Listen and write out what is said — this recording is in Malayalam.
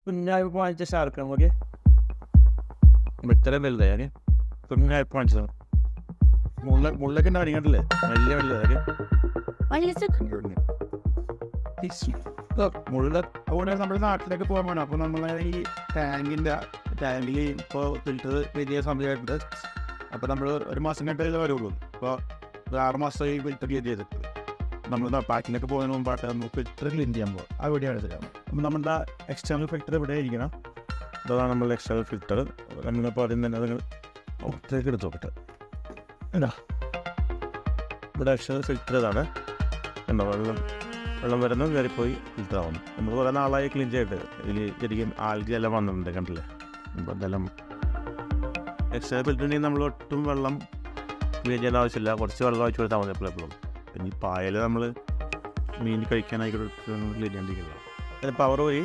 Kunyai points sarkan okay. Better bell there okay. Kunyai points. മുള്ളൊക്കെ അടിക്കണ്ടല്ലേ വലിയ വലിയ മുള്ള അതുകൊണ്ട് നമ്മുടെ നാട്ടിലേക്ക് പോകാൻ വേണം. അപ്പോൾ നമ്മൾ ഈ ടാങ്കിൽ ഇപ്പോൾ ഫിൽറ്റർ വലിയ സമയമായിട്ടുണ്ട്. അപ്പോൾ നമ്മൾ ഒരു മാസം കഴിഞ്ഞിട്ടേ വരുള്ളൂ. അപ്പോൾ 6 മാസമായി ഫിൽറ്റർ ക്ലീൻ ചെയ്തിട്ട് നമ്മൾ പാക്കിലൊക്കെ പോകുന്നതിന് മുമ്പായിട്ട് നമുക്ക് ഫിൽറ്റർ ക്ലീൻ ചെയ്യാൻ പോകും. ആ വീഡിയോ എടുത്തിട്ടാണ്. അപ്പോൾ നമ്മുടെ എക്സ്റ്റേണൽ ഫിൽറ്റർ ഇവിടെ ഇരിക്കണം. അതാണ് നമ്മൾ എക്സ്റ്റേണൽ ഫിൽറ്റർ. നമ്മളിപ്പോൾ അതിൽ തന്നെ അത് ഒത്തേക്ക് എടുത്ത് നോക്കട്ടെ. എന്താ ഇവിടെ എക്സ്റ്റേണൽ ഫിൽറ്റർ ഇതാണ്. എന്താ വെള്ളം വരുന്നത് കയറിപ്പോയി ഫിൽറ്റർ ആവുന്നു. നമ്മൾ കുറേ നാളായി ക്ലീൻ ചെയ്തിട്ട് ഇതിൽ ശരിക്കും ആൽഗി എല്ലാം വന്നിട്ടുണ്ട് കണ്ടില്ലേ. അപ്പോൾ അതെല്ലാം എക്സ്റ്റേണൽ ഫിൽറ്ററിന് നമ്മൾ ഒട്ടും വെള്ളം ക്ലീൻ ചെയ്യേണ്ട ആവശ്യമില്ല. കുറച്ച് വെള്ളം ഒഴിച്ച് കൊടുത്താൽ മതി എപ്പോഴും. പിന്നെ ഈ പായൽ നമ്മൾ മീൻ കഴിക്കാനായിക്കോട്ടെ ക്ലീൻ ചെയ്യാണ്ടിരിക്കുന്നത്. അതിന് പവർ പോയി